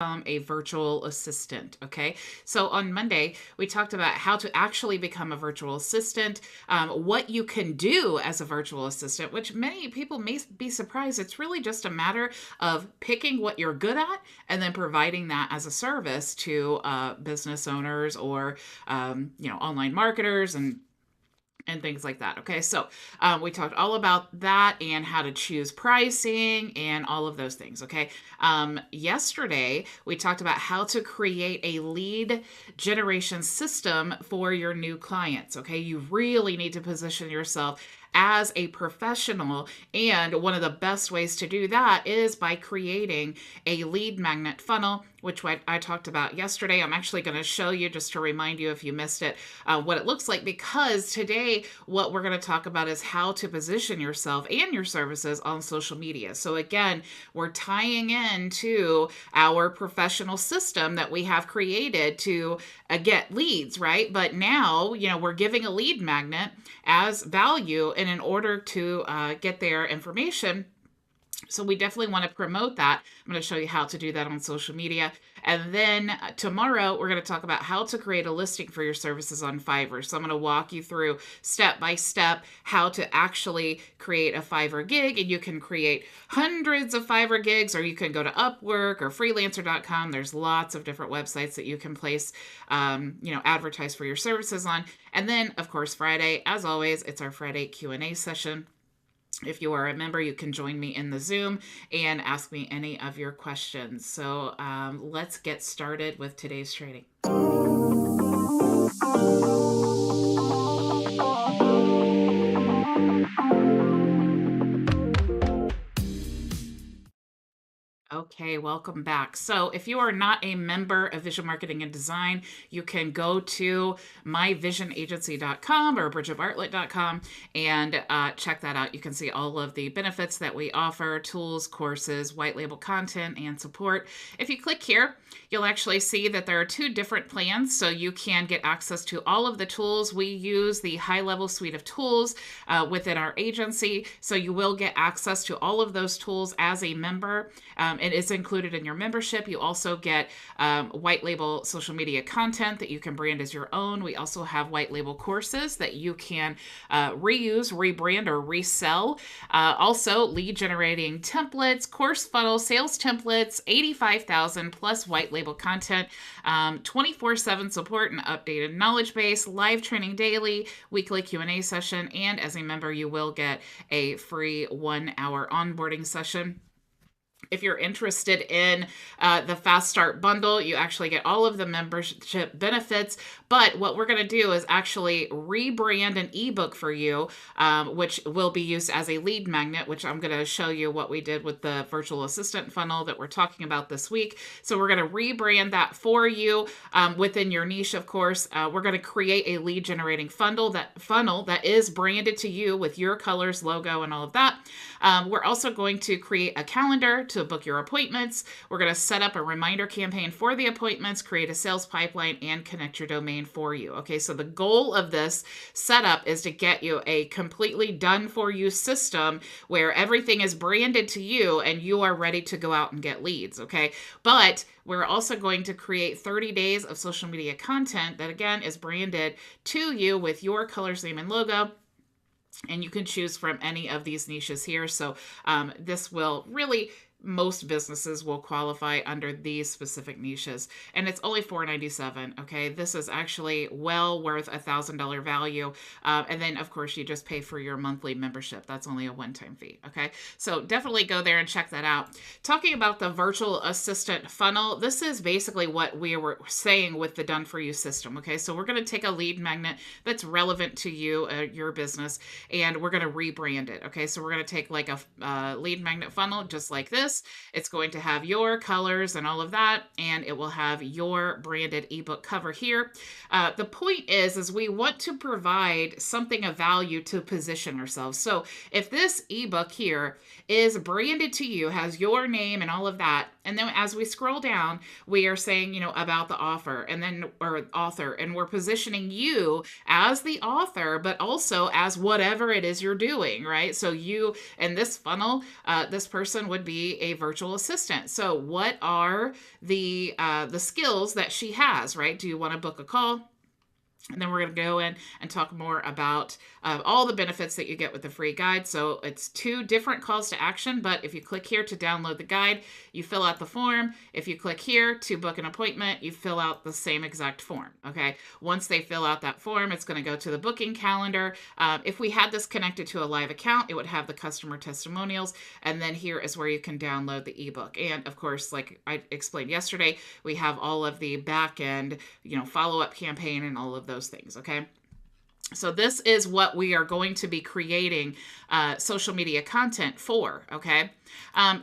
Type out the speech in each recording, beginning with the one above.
a virtual assistant. Okay. So on Monday, we talked about how to actually become a virtual assistant, what you can do as a virtual assistant, which many people may be surprised. It's really just a matter of picking what you're good at and then providing that as a service to business owners or, online marketers and things like that. Okay, so we talked all about that and how to choose pricing and all of those things. Okay, yesterday we talked about how to create a lead generation system for your new clients. Okay, you really need to position yourself as a professional, and one of the best ways to do that is by creating a lead magnet funnel, which I talked about yesterday. I'm actually going to show you, just to remind you if you missed it, what it looks like, because today what we're going to talk about is how to position yourself and your services on social media. So again, we're tying into our professional system that we have created to get leads, right? But now, we're giving a lead magnet as value, and in order to get their information. So we definitely want to promote that. I'm going to show you how to do that on social media. And then tomorrow, we're going to talk about how to create a listing for your services on Fiverr. So I'm going to walk you through step by step how to actually create a Fiverr gig. And you can create hundreds of Fiverr gigs, or you can go to Upwork or freelancer.com. There's lots of different websites that you can place, advertise for your services on. And then, of course, Friday, as always, it's our Friday Q&A session. If you are a member, you can join me in the Zoom and ask me any of your questions. So let's get started with today's trading. Okay, welcome back. So if you are not a member of Vision Marketing and Design, you can go to myvisionagency.com or bridgetbartlett.com and check that out. You can see all of the benefits that we offer, tools, courses, white label content, and support. If you click here, you'll actually see that there are two different plans, so you can get access to all of the tools. We use the high-level suite of tools within our agency, so you will get access to all of those tools as a member. It is included in your membership. You also get white label social media content that you can brand as your own. We also have white label courses that you can reuse, rebrand, or resell. Also, lead generating templates, course funnel, sales templates, 85,000 plus white label content, 24/7 support and updated knowledge base, live training daily, weekly Q&A session, and as a member, you will get a free 1-hour onboarding session. If you're interested in the Fast Start bundle, you actually get all of the membership benefits. But what we're going to do is actually rebrand an ebook for you, which will be used as a lead magnet, which I'm going to show you what we did with the virtual assistant funnel that we're talking about this week. So we're going to rebrand that for you within your niche, of course. We're going to create a lead generating funnel that is branded to you with your colors, logo, and all of that. We're also going to create a calendar to book your appointments. We're going to set up a reminder campaign for the appointments, create a sales pipeline, and connect your domain for you. Okay, so the goal of this setup is to get you a completely done for you system where everything is branded to you and you are ready to go out and get leads. Okay, but we're also going to create 30 days of social media content that, again, is branded to you with your colors, name, and logo. And you can choose from any of these niches here. So this will really, most businesses will qualify under these specific niches. And it's only $4.97. Okay, this is actually well worth $1,000 value. And then, of course, you just pay for your monthly membership. That's only a one-time fee. Okay, so definitely go there and check that out. Talking about the virtual assistant funnel, this is basically what we were saying with the done for you system. Okay, so we're going to take a lead magnet that's relevant to you, your business, and we're going to rebrand it. Okay, so we're going to take like a lead magnet funnel just like this. It's going to have your colors and all of that, and it will have your branded ebook cover here. The point is we want to provide something of value to position ourselves. So if this ebook here is branded to you, has your name and all of that, And then as we scroll down, we are saying, about the author or author, and we're positioning you as the author, but also as whatever it is you're doing, right? So you, in this funnel, this person would be a virtual assistant. So what are the skills that she has, right? Do you want to book a call? And then we're going to go in and talk more about all the benefits that you get with the free guide. So it's 2 different calls to action, but if you click here to download the guide, you fill out the form. If you click here to book an appointment, you fill out the same exact form, okay? Once they fill out that form, it's going to go to the booking calendar. If we had this connected to a live account, it would have the customer testimonials, and then here is where you can download the ebook. And of course, like I explained yesterday, we have all of the back end, follow-up campaign and all of those things, okay? So this is what we are going to be creating social media content for, okay?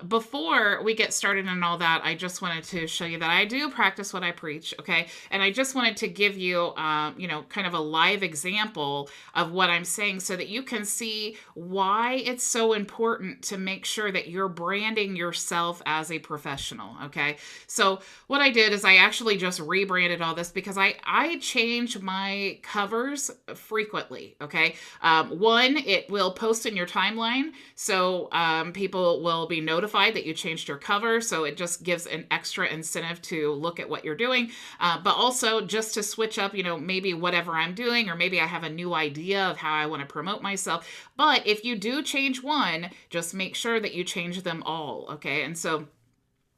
Before we get started on all that, I just wanted to show you that I do practice what I preach, okay? And I just wanted to give you, kind of a live example of what I'm saying so that you can see why it's so important to make sure that you're branding yourself as a professional, okay? So what I did is I actually just rebranded all this because I change my covers frequently, okay? One, it will post in your timeline, so people will be notified that you changed your cover, so it just gives an extra incentive to look at what you're doing, but also just to switch up, maybe whatever I'm doing, or maybe I have a new idea of how I want to promote myself. But if you do change one, just make sure that you change them all, okay? And so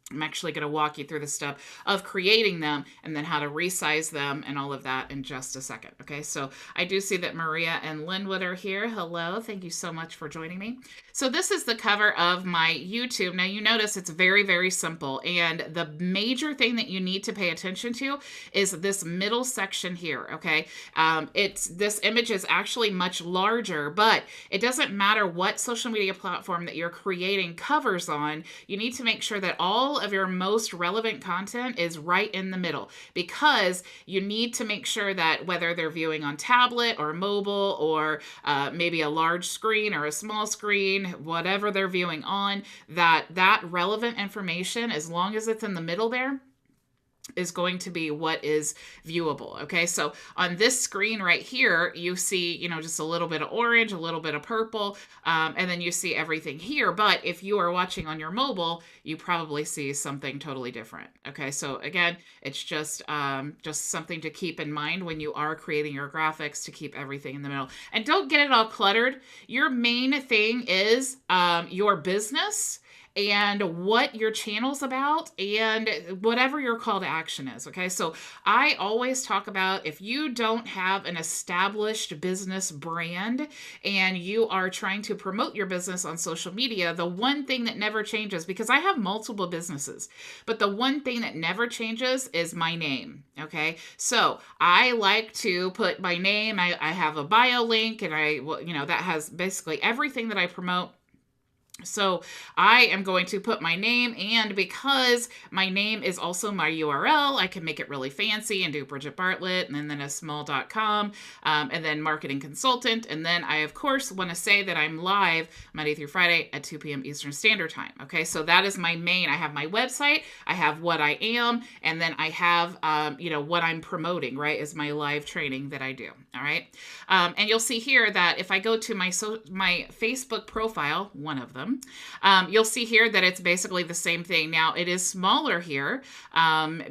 I'm actually going to walk you through the step of creating them and then how to resize them and all of that in just a second. Okay, so I do see that Maria and Linwood are here. Hello, thank you so much for joining me. So this is the cover of my YouTube. Now you notice it's very, very simple. And the major thing that you need to pay attention to is this middle section here, okay? This image is actually much larger, but it doesn't matter what social media platform that you're creating covers on. You need to make sure that all of your most relevant content is right in the middle, because you need to make sure that whether they're viewing on tablet or mobile or maybe a large screen or a small screen, whatever they're viewing on, that relevant information, as long as it's in the middle there, is going to be what is viewable. Okay, so on this screen right here, you see, just a little bit of orange, a little bit of purple, and then you see everything here. But if you are watching on your mobile, you probably see something totally different. Okay, so again, it's just something to keep in mind when you are creating your graphics, to keep everything in the middle. And don't get it all cluttered. Your main thing is your business and what your channel's about and whatever your call to action is, okay? So I always talk about, if you don't have an established business brand and you are trying to promote your business on social media, the one thing that never changes, because I have multiple businesses, but the one thing that never changes is my name, okay? So I like to put my name, I have a bio link, and that has basically everything that I promote. So I am going to put my name, and because my name is also my URL, I can make it really fancy and do Bridget Bartlett and then a small.com and then marketing consultant. And then I, of course, want to say that I'm live Monday through Friday at 2 p.m. Eastern Standard Time. Okay, so that is my main. I have my website, I have what I am, and then I have, what I'm promoting, right, is my live training that I do. All right. And you'll see here that if I go to my Facebook profile, one of them, you'll see here that it's basically the same thing. Now it is smaller here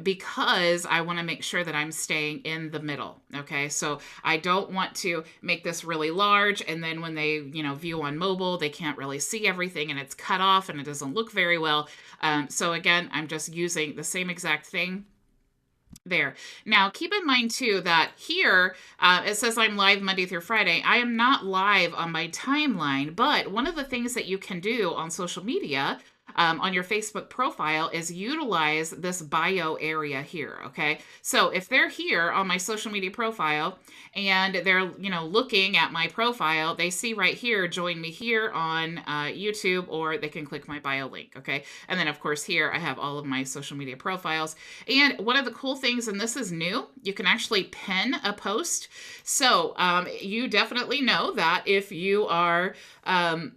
because I want to make sure that I'm staying in the middle. Okay, so I don't want to make this really large, and then when they view on mobile, they can't really see everything, and it's cut off and it doesn't look very well. So again, I'm just using the same exact thing there. Now, keep in mind too that here it says I'm live Monday through Friday. I am not live on my timeline, but one of the things that you can do on social media on your Facebook profile is utilize this bio area here, okay? So if they're here on my social media profile and they're, looking at my profile, they see right here, join me here on YouTube, or they can click my bio link, okay? And then, of course, here I have all of my social media profiles. And one of the cool things, and this is new, you can actually pin a post. So you definitely know that if you are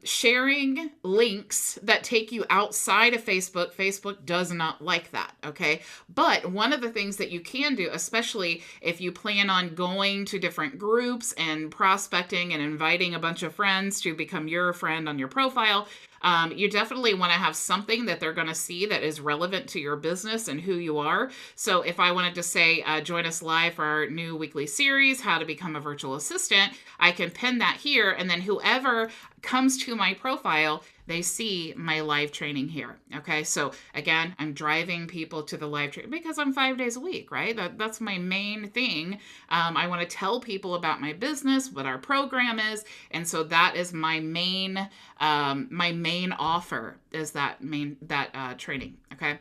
sharing links that take you out outside of Facebook, Facebook does not like that, okay? But one of the things that you can do, especially if you plan on going to different groups and prospecting and inviting a bunch of friends to become your friend on your profile, you definitely want to have something that they're going to see that is relevant to your business and who you are. So if I wanted to say, join us live for our new weekly series, How to Become a Virtual Assistant, I can pin that here, and then whoever comes to my profile, they see my live training here. Okay, so again, I'm driving people to the live training because I'm 5 days a week, right? That's my main thing. I want to tell people about my business, what our program is, and so that is my main offer is that training. Okay.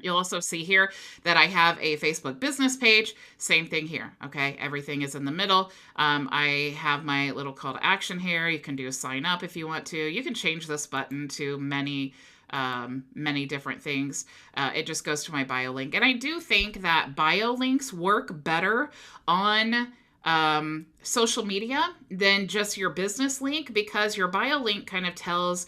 You'll also see here that I have a Facebook business page. Same thing here. Okay. Everything is in the middle. I have my little call to action here. You can do a sign up if you want to. You can change this button to many different things. It just goes to my bio link. And I do think that bio links work better on social media than just your business link, because your bio link kind of tells,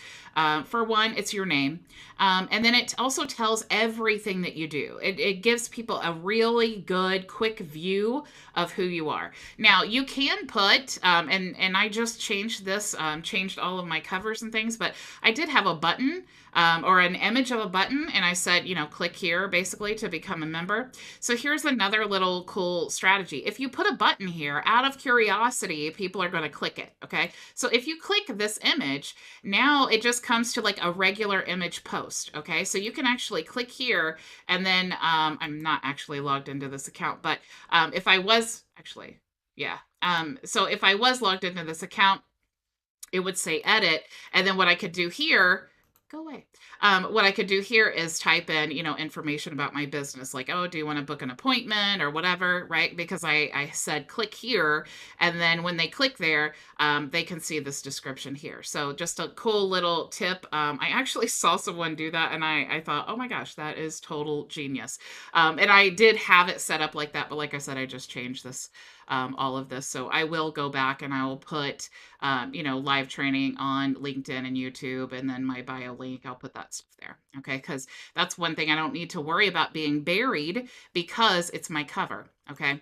for one, it's your name. And then it also tells everything that you do. It gives people a really good, quick view of who you are. Now, you can put, and I just changed this, changed all of my covers and things, but I did have a button or an image of a button, and I said, click here basically to become a member. So here's another little cool strategy. If you put a button here, out of curiosity, people are going to click it. Okay. So if you click this image, now it just comes to like a regular image post. Okay. So you can actually click here, and then I'm not actually logged into this account, but if I was actually, yeah. So if I was logged into this account, it would say edit. And then what I could do here, go away. What I could do here is type in, information about my business, like, oh, do you want to book an appointment or whatever, right? Because I said click here, and then when they click there, they can see this description here. So just a cool little tip. I actually saw someone do that, and I thought, oh my gosh, that is total genius. And I did have it set up like that, but like I said, I just changed this. All of this. So I will go back and I will put, live training on LinkedIn and YouTube, and then my bio link, I'll put that stuff there. Okay. Because that's one thing I don't need to worry about being buried, because it's my cover. Okay.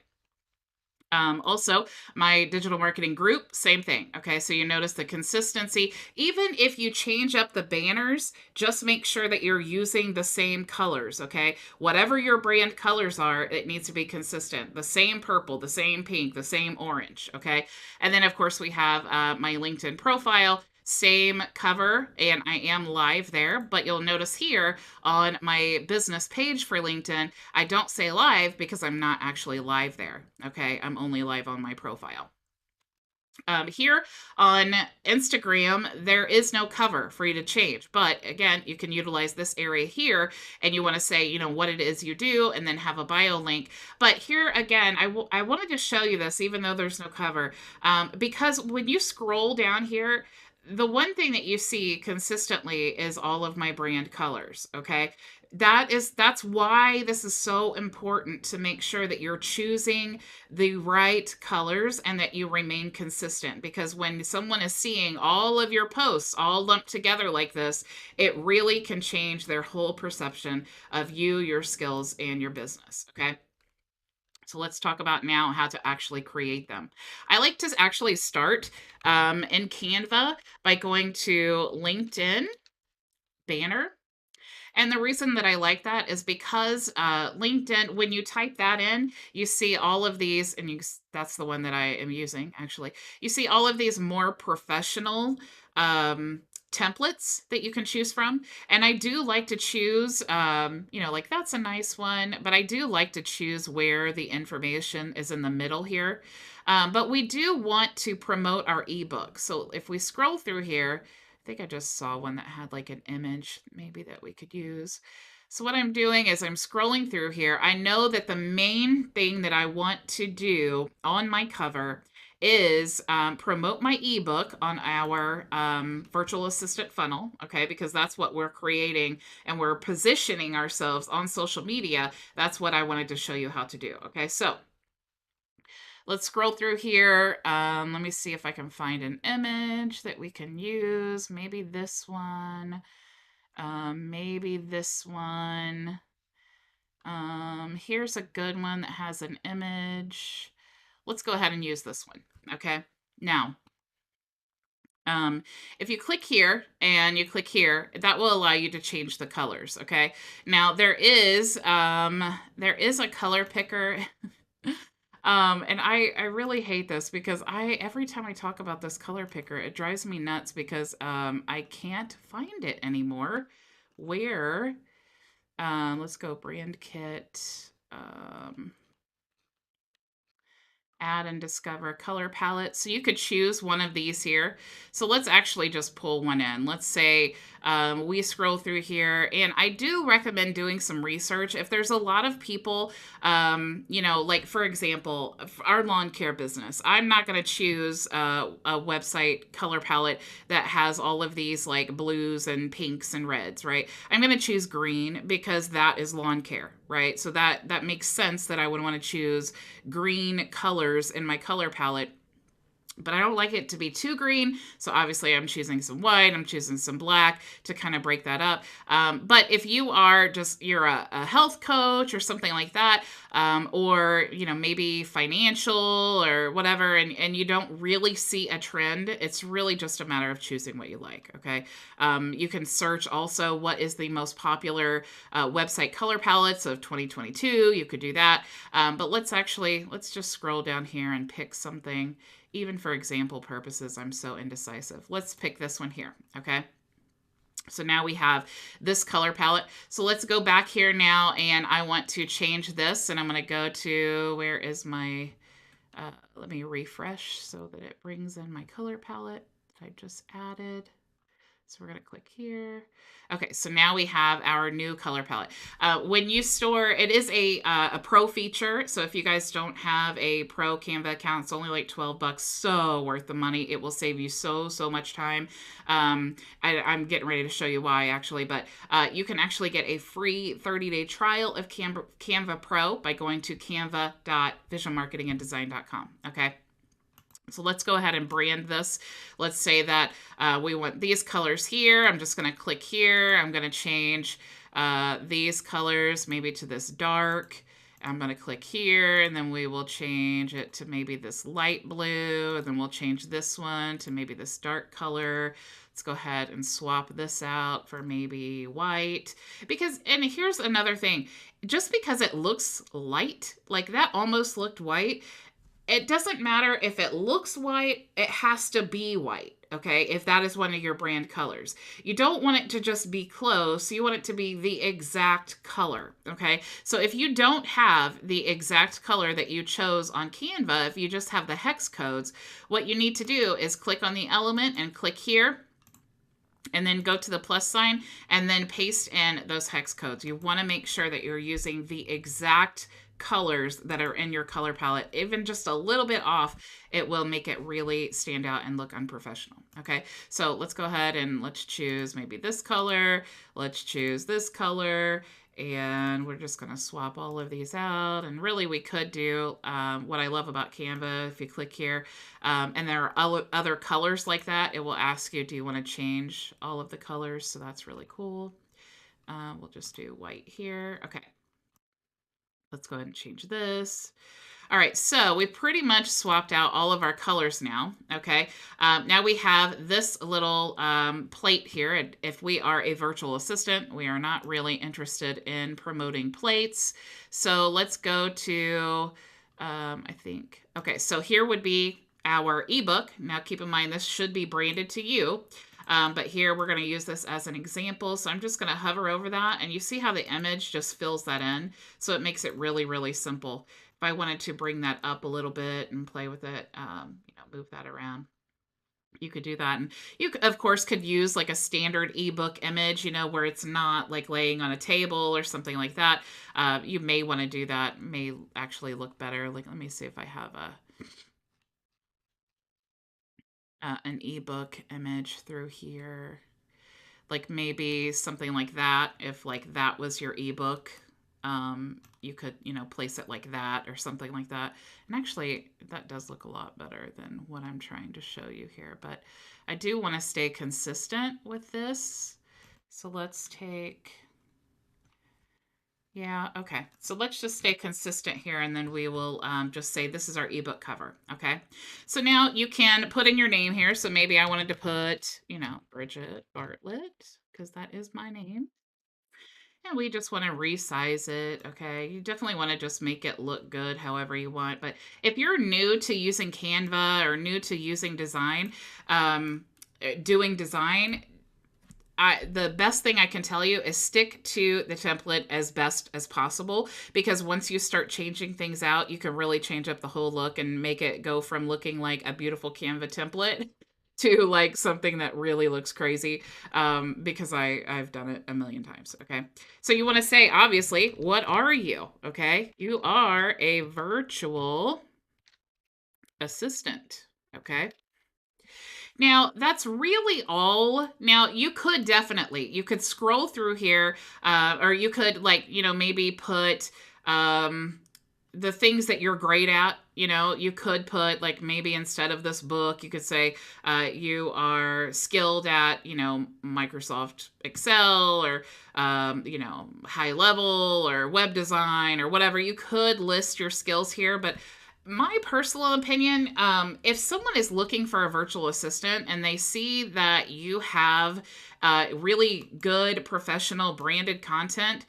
Also, my digital marketing group, same thing. Okay, so you notice the consistency. Even if you change up the banners, just make sure that you're using the same colors. Okay, whatever your brand colors are, it needs to be consistent. The same purple, the same pink, the same orange. Okay, and then of course we have my LinkedIn profile. Same cover, and I am live there, but you'll notice here on my business page for LinkedIn, I don't say live because I'm not actually live there. Okay, I'm only live on my profile. Here on Instagram, there is no cover for you to change. But again, you can utilize this area here, and you want to say, what it is you do, and then have a bio link. But here again, I wanted to show you this, even though there's no cover, because when you scroll down here, the one thing that you see consistently is all of my brand colors. Okay. That's why this is so important, to make sure that you're choosing the right colors and that you remain consistent, because when someone is seeing all of your posts all lumped together like this, it really can change their whole perception of you, your skills, and your business. Okay. So let's talk about now how to actually create them. I like to actually start in Canva by going to LinkedIn banner. And the reason that I like that is because LinkedIn, when you type that in, you see all of these, and that's the one that I am using, actually. You see all of these more professional templates that you can choose from. And I do like to choose, like that's a nice one, but I do like to choose where the information is in the middle here. But we do want to promote our ebook. So if we scroll through here, I think I just saw one that had like an image maybe that we could use. So what I'm doing is I'm scrolling through here. I know that the main thing that I want to do on my cover is promote my ebook on our virtual assistant funnel, okay, because that's what we're creating, and we're positioning ourselves on social media. That's what I wanted to show you how to do. Okay, so let's scroll through here. Let me see if I can find an image that we can use. Maybe this one. Maybe this one. Here's a good one that has an image. Let's go ahead and use this one. Okay. Now, if you click here and you click here, that will allow you to change the colors. Okay. Now there is a color picker. And I really hate this because every time I talk about this color picker, it drives me nuts because I can't find it anymore. Where let's go brand kit. Add and discover color palette. So you could choose one of these here. So let's actually just pull one in. Let's say we scroll through here, and I do recommend doing some research. If there's a lot of people, like for example, our lawn care business, I'm not going to choose a website color palette that has all of these like blues and pinks and reds, right? I'm going to choose green because that is lawn care, right? So that makes sense that I would want to choose green colors in my color palette, but I don't like it to be too green. So obviously I'm choosing some white, I'm choosing some black to kind of break that up. But if you're a health coach or something like that, or, maybe financial or whatever, and you don't really see a trend, it's really just a matter of choosing what you like. Okay. You can search also what is the most popular website color palettes of 2022. You could do that. But let's just scroll down here and pick something. Even for example purposes, I'm so indecisive. Let's pick this one here, okay? So now we have this color palette. So let's go back here now, and I want to change this, and I'm going to go to, where is my, let me refresh so that it brings in my color palette that I just added. So we're going to click here. Okay, so now we have our new color palette. When you store, it is a pro feature. So if you guys don't have a pro Canva account, it's only like $12, so worth the money. It will save you so much time. I'm getting ready to show you why actually, but you can actually get a free 30-day trial of Canva Pro by going to canva.visualmarketinganddesign.com. Okay. So let's go ahead and brand this. Let's say that we want these colors here. I'm just going to click here. I'm going to change these colors maybe to this dark. I'm going to click here, and then we will change it to maybe this light blue, and then we'll change this one to maybe this dark color. Let's go ahead and swap this out for maybe white. And here's another thing. Just because it looks light, like that almost looked white, it doesn't matter if it looks white, it has to be white, okay? If that is one of your brand colors. You don't want it to just be close, you want it to be the exact color, okay? So if you don't have the exact color that you chose on Canva, if you just have the hex codes, what you need to do is click on the element and click here, and then go to the plus sign and then paste in those hex codes. You want to make sure that you're using the exact colors that are in your color palette. Even just a little bit off, it will make it really stand out and look unprofessional. Okay, so let's go ahead and let's choose maybe this color. Let's choose this color. And we're just going to swap all of these out. And really, we could do what I love about Canva. If you click here, and there are other colors like that, it will ask you, do you want to change all of the colors? So that's really cool. We'll just do white here. Okay. Let's go ahead and change this. All right, so we've pretty much swapped out all of our colors now, okay? Now we have this little plate here. If we are a virtual assistant, we are not really interested in promoting plates. So let's go to, okay, so here would be our ebook. Now keep in mind, this should be branded to you. But here we're going to use this as an example. So I'm just going to hover over that, and you see how the image just fills that in. So it makes it really simple. If I wanted to bring that up a little bit and play with it, move that around, you could do that. And you, of course, could use like a standard ebook image, where it's not like laying on a table or something like that. You may want to do that. It may actually look better. Like, let me see if I have an ebook image through here, like maybe something like that. If like that was your ebook, you could place it like that or something like that. And actually that does look a lot better than what I'm trying to show you here, but I do want to stay consistent with this. So let's take, yeah, okay. So let's just stay consistent here and then we will just say this is our ebook cover, okay? So now you can put in your name here. So maybe I wanted to put, Bridget Bartlett, because that is my name. And we just want to resize it, okay? You definitely want to just make it look good however you want. But if you're new to using Canva or new to using design, doing design, the best thing I can tell you is stick to the template as best as possible, because once you start changing things out, you can really change up the whole look and make it go from looking like a beautiful Canva template to like something that really looks crazy, because I've done it a million times. Okay, so you want to say, obviously, what are you? Okay, you are a virtual assistant. Okay, now, that's really all. Now, you could scroll through here, or you could, like, maybe put the things that you're great at. You could put, like, maybe instead of this book, you could say you are skilled at, Microsoft Excel, or, high level, or web design, or whatever. You could list your skills here, but my personal opinion, if someone is looking for a virtual assistant and they see that you have really good professional branded content,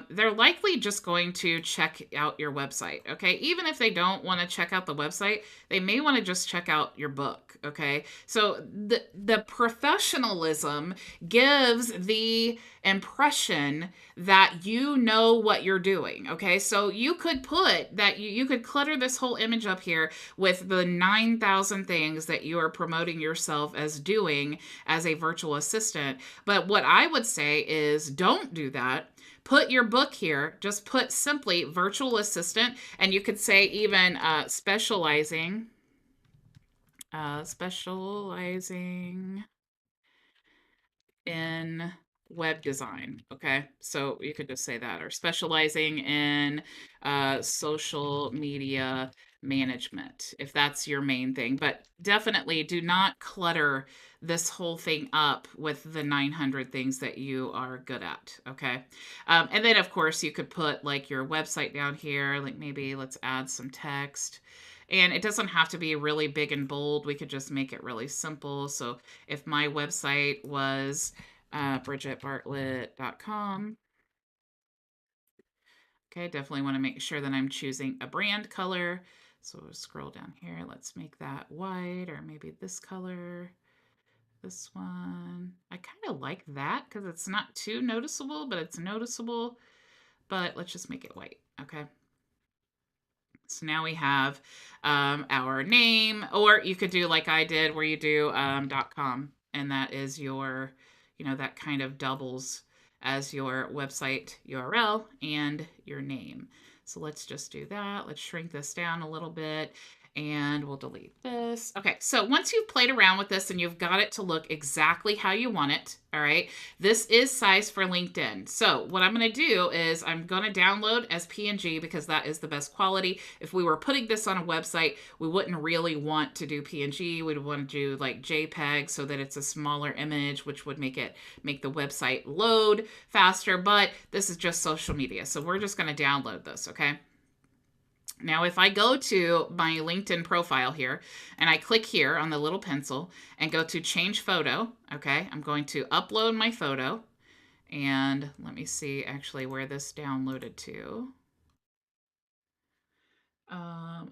they're likely just going to check out your website. Okay, even if they don't want to check out the website, they may want to just check out your book. Okay, so the professionalism gives the impression that you know what you're doing. Okay, so you could put that, you could clutter this whole image up here with the 9,000 things that you are promoting yourself as doing as a virtual assistant. But what I would say is, don't do that. Put your book here, just put simply virtual assistant, and you could say even specializing in web design. Okay, so you could just say that, or specializing in social media management, if that's your main thing. But definitely do not clutter this whole thing up with the 900 things that you are good at. Okay, and then of course you could put like your website down here, like maybe let's add some text. And it doesn't have to be really big and bold. We could just make it really simple. So if my website was bridgetbartlett.com. Okay, definitely want to make sure that I'm choosing a brand color. So we'll scroll down here. Let's make that white, or maybe this color, this one. I kind of like that because it's not too noticeable, but it's noticeable. But let's just make it white. Okay. So now we have our name, or you could do like I did, where you do .com, and that is your, that kind of doubles as your website URL and your name. So let's just do that. Let's shrink this down a little bit, and we'll delete this. Okay, so once you've played around with this and you've got it to look exactly how you want it, all right, this is size for LinkedIn. So what I'm going to do is I'm going to download as PNG because that is the best quality. If we were putting this on a website, we wouldn't really want to do PNG. We'd want to do like JPEG so that it's a smaller image, which would make the website load faster. But this is just social media, so we're just going to download this, okay? Now, if I go to my LinkedIn profile here and I click here on the little pencil and go to change photo, okay, I'm going to upload my photo. And let me see actually where this downloaded to.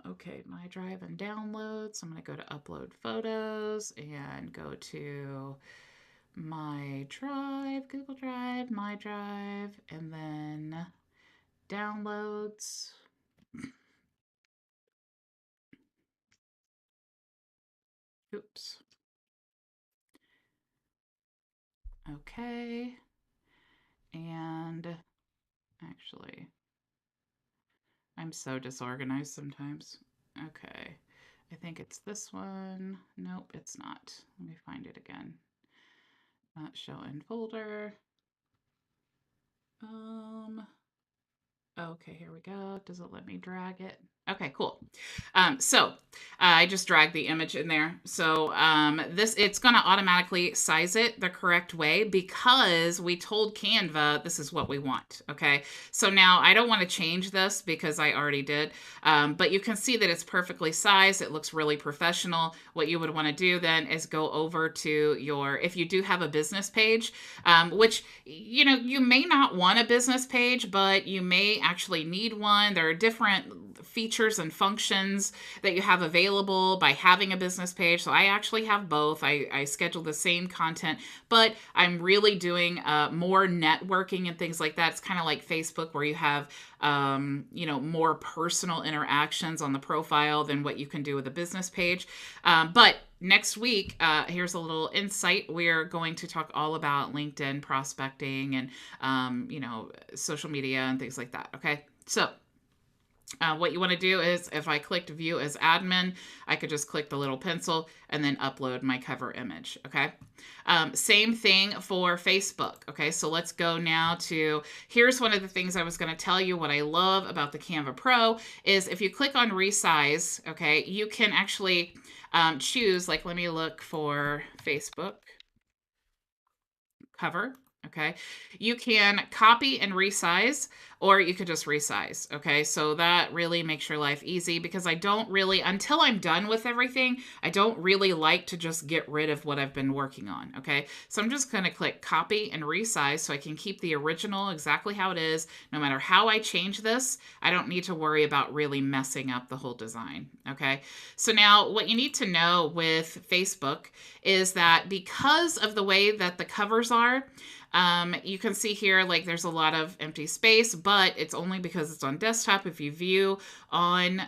Okay, my drive and downloads. I'm going to go to upload photos and go to my drive, Google Drive, my drive, and then downloads. Oops. Okay. And actually, I'm so disorganized sometimes. Okay. I think it's this one. Nope, it's not. Let me find it again. Not show in folder. Okay, here we go. Does it let me drag it? Okay, cool. So I just dragged the image in there. So it's going to automatically size it the correct way because we told Canva this is what we want. Okay, so now I don't want to change this because I already did. But you can see that it's perfectly sized. It looks really professional. What you would want to do then is go over to your, if you do have a business page, which, you know, you may not want a business page, but you may actually need one. There are different features and functions that you have available by having a business page. So I actually have both. I schedule the same content, but I'm really doing more networking and things like that. It's kind of like Facebook where you have you know, more personal interactions on the profile than what you can do with a business page. But next week, here's a little insight. We're going to talk all about LinkedIn prospecting and, you know, social media and things like that. Okay. So what you want to do is if I clicked view as admin, I could just click the little pencil and then upload my cover image. Okay. Same thing for Facebook. Okay. So let's go now to, here's one of the things I was going to tell you. What I love about the Canva Pro is if you click on resize, okay, you can actually choose, like, let me look for Facebook cover. Okay. You can copy and resize, or you could just resize. Okay. So that really makes your life easy because I don't really, until I'm done with everything, I don't really like to just get rid of what I've been working on. Okay. So I'm just going to click copy and resize so I can keep the original exactly how it is. No matter how I change this, I don't need to worry about really messing up the whole design. Okay. So now what you need to know with Facebook is that because of the way that the covers are, you can see here, like, there's a lot of empty space, but it's only because it's on desktop. If you view on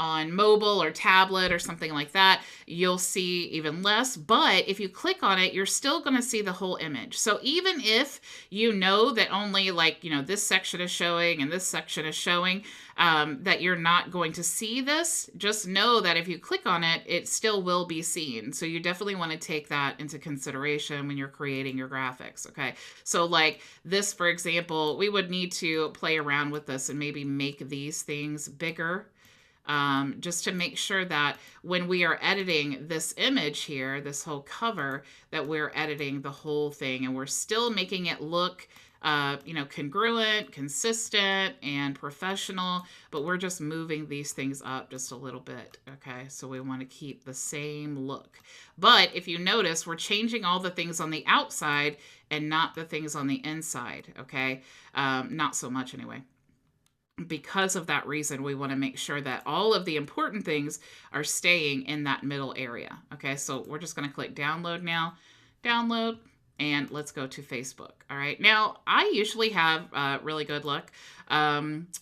on mobile or tablet or something like that, you'll see even less. But if you click on it, you're still going to see the whole image. So even if you know that only, like, you know, this section is showing and this section is showing, that you're not going to see this, just know that if you click on it, it still will be seen. So you definitely want to take that into consideration when you're creating your graphics. Okay. So like this, for example, we would need to play around with this and maybe make these things bigger. Just to make sure that when we are editing this image here, this whole cover, that we're editing the whole thing and we're still making it look, you know, congruent, consistent, and professional, but we're just moving these things up just a little bit. Okay, so we want to keep the same look. But if you notice, we're changing all the things on the outside and not the things on the inside. Okay, not so much anyway. Because of that reason, we want to make sure that all of the important things are staying in that middle area. Okay, so we're just going to click download now, download, and let's go to Facebook. All right, now I usually have really good luck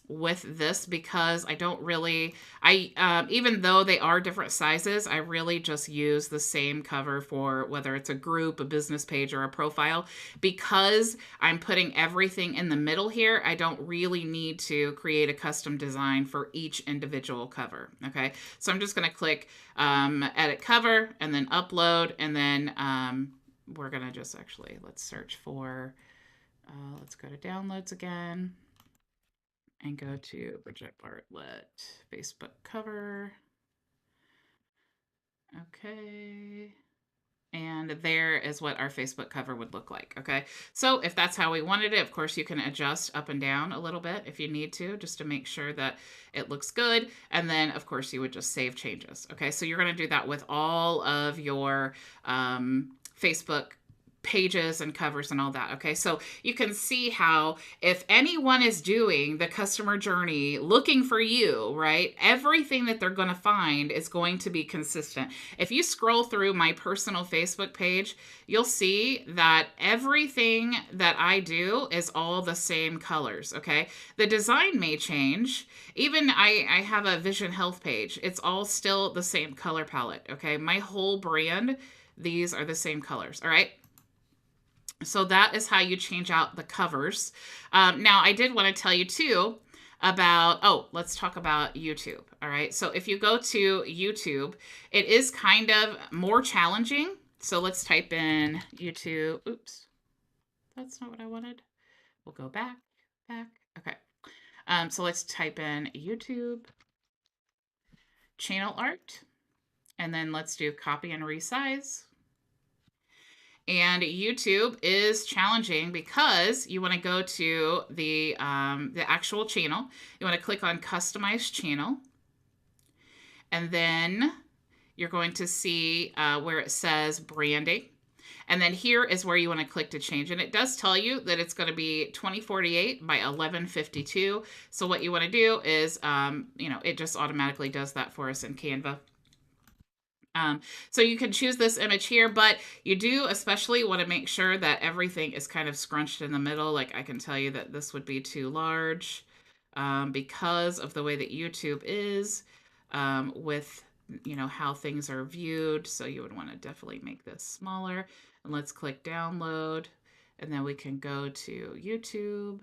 with this because I don't really, even though they are different sizes, I really just use the same cover for whether it's a group, a business page, or a profile. Because I'm putting everything in the middle here, I don't really need to create a custom design for each individual cover. Okay, so I'm just going to click edit cover and then upload, and then we're going to just actually, let's search for, let's go to downloads again and go to Bridget Bartlett Facebook cover. Okay. And there is what our Facebook cover would look like. Okay. So if that's how we wanted it, of course, you can adjust up and down a little bit if you need to, just to make sure that it looks good. And then, of course, you would just save changes. Okay. So you're going to do that with all of your Facebook pages and covers and all that. Okay, so you can see how if anyone is doing the customer journey looking for you, right, everything that they're going to find is going to be consistent. If you scroll through my personal Facebook page, you'll see that everything that I do is all the same colors. Okay, the design may change. Even I have a vision health page. It's all still the same color palette. Okay, my whole brand, these are the same colors. All right. So that is how you change out the covers. Now, I did want to tell you too about, let's talk about YouTube. All right. So if you go to YouTube, it is kind of more challenging. So let's type in YouTube. Oops, that's not what I wanted. We'll go back. Okay. So let's type in YouTube channel art, and then let's do copy and resize. And YouTube is challenging because you want to go to the actual channel. You want to click on customize channel, and then you're going to see where it says branding. And then here is where you want to click to change. And it does tell you that it's going to be 2048 by 1152. So what you want to do is, it just automatically does that for us in Canva. So you can choose this image here, but you do especially want to make sure that everything is kind of scrunched in the middle. Like I can tell you that this would be too large because of the way that YouTube is with, how things are viewed. So you would want to definitely make this smaller. And let's click download, and then we can go to YouTube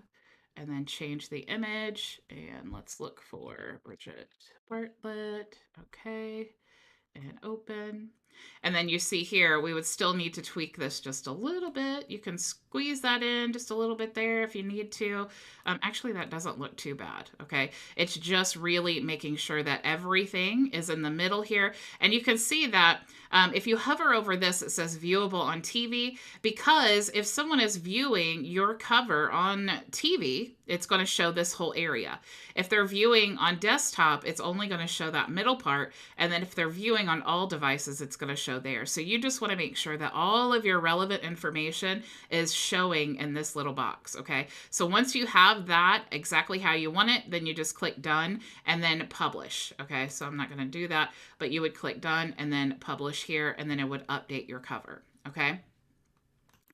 and then change the image. And let's look for Bridget Bartlett. Okay. And open. And then you see here, we would still need to tweak this just a little bit. You can squeeze that in just a little bit there if you need to. Actually, that doesn't look too bad, okay? It's just really making sure that everything is in the middle here. And you can see that if you hover over this, it says viewable on TV, because if someone is viewing your cover on TV, it's going to show this whole area. If they're viewing on desktop, it's only going to show that middle part. And then if they're viewing on all devices, it's going to show there. So you just want to make sure that all of your relevant information is showing in this little box, okay? So once you have that exactly how you want it, then you just click done and then publish, okay? So I'm not going to do that, but you would click done and then publish here, and then it would update your cover, okay?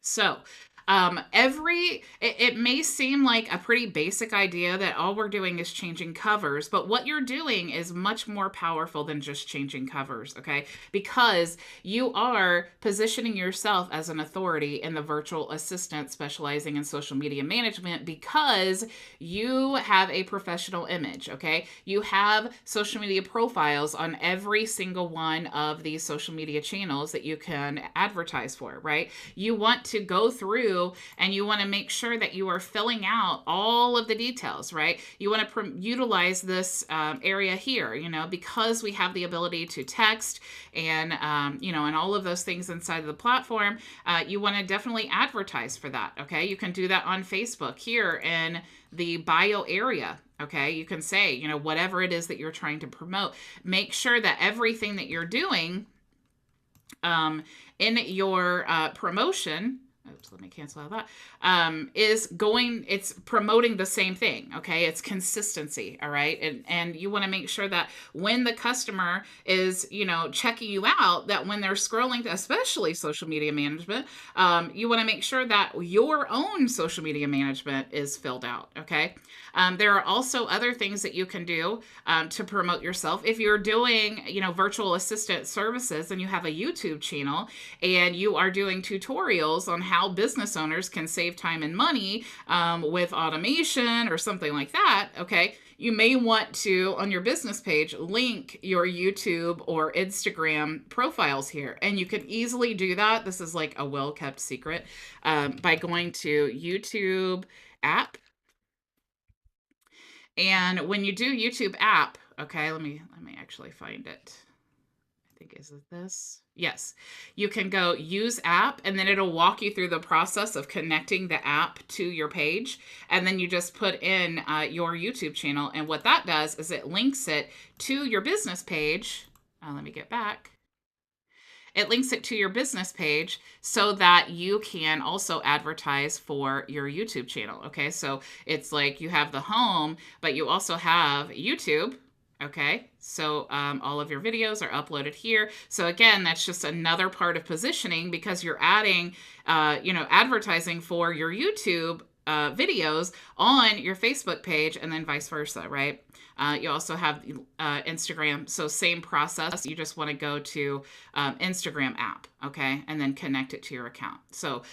So it may seem like a pretty basic idea that all we're doing is changing covers, but what you're doing is much more powerful than just changing covers, okay? Because you are positioning yourself as an authority in the virtual assistant specializing in social media management, because you have a professional image, okay? You have social media profiles on every single one of these social media channels that you can advertise for, right? You want to go through and you want to make sure that you are filling out all of the details, right? You want to utilize this area here, because we have the ability to text and, and all of those things inside of the platform. You want to definitely advertise for that, okay? You can do that on Facebook here in the bio area. Okay, you can say, whatever it is that you're trying to promote. Make sure that everything that you're doing in your promotion, oops, let me cancel out that, it's promoting the same thing, okay? It's consistency, all right? And you want to make sure that when the customer is, checking you out, that when they're scrolling, especially social media management, you want to make sure that your own social media management is filled out, okay? There are also other things that you can do to promote yourself. If you're doing, virtual assistant services and you have a YouTube channel and you are doing tutorials on how business owners can save time and money with automation or something like that, okay, you may want to, on your business page, link your YouTube or Instagram profiles here. And you can easily do that. This is like a well-kept secret by going to YouTube app. And when you do YouTube app, okay, let me actually find it. I think, is it this? Yes. You can go use app, and then it'll walk you through the process of connecting the app to your page. And then you just put in your YouTube channel. And what that does is it links it to your business page. Let me get back. It links it to your business page so that you can also advertise for your YouTube channel. Okay, so it's like you have the home, but you also have YouTube. Okay, so all of your videos are uploaded here. So again, that's just another part of positioning, because you're adding, advertising for your YouTube videos on your Facebook page, and then vice versa, right? You also have Instagram. So same process. You just want to go to Instagram app, okay, and then connect it to your account. So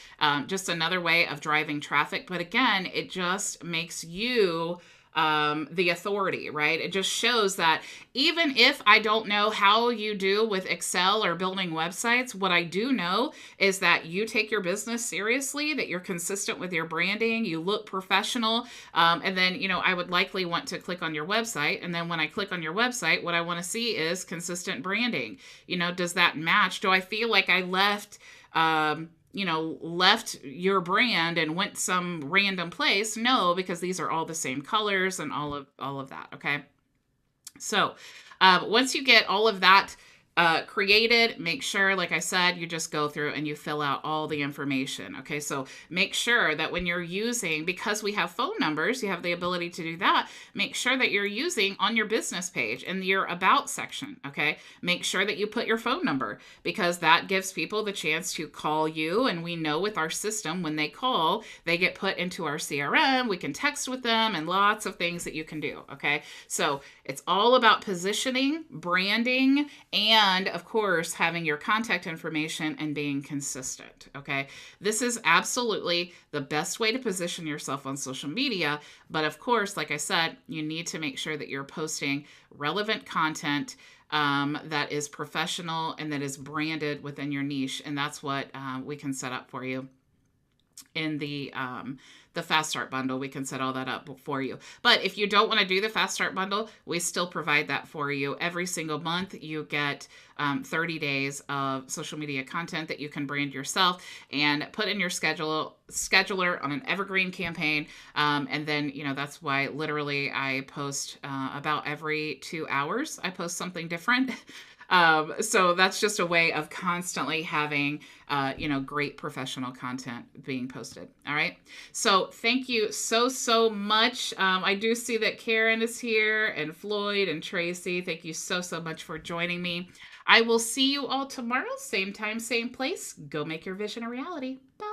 just another way of driving traffic. But again, it just makes you the authority, right? It just shows that even if I don't know how you do with Excel or building websites, what I do know is that you take your business seriously, that you're consistent with your branding, you look professional, and then, I would likely want to click on your website. And then when I click on your website, what I want to see is consistent branding. Does that match? Do I feel like I left your brand and went some random place? No, because these are all the same colors and all of that. Okay. So once you get all of that created, make sure, like I said, you just go through and you fill out all the information. Okay, so make sure that when you're using, because we have phone numbers, you have the ability to do that. Make sure that you're using on your business page in your about section. Okay, make sure that you put your phone number, because that gives people the chance to call you. And we know with our system, when they call, they get put into our CRM. We can text with them and lots of things that you can do. Okay, so it's all about positioning, branding, and of course, having your contact information and being consistent. Okay. This is absolutely the best way to position yourself on social media. But of course, like I said, you need to make sure that you're posting relevant content that is professional and that is branded within your niche. And that's what we can set up for you in the Fast Start bundle. We can set all that up for you. But if you don't want to do the Fast Start bundle, we still provide that for you. Every single month, you get 30 days of social media content that you can brand yourself and put in your scheduler on an evergreen campaign. And then, that's why literally I post about every 2 hours, I post something different. So that's just a way of constantly having, great professional content being posted. All right. So thank you so much. I do see that Karen is here and Floyd and Tracy. Thank you so much for joining me. I will see you all tomorrow. Same time, same place. Go make your vision a reality. Bye.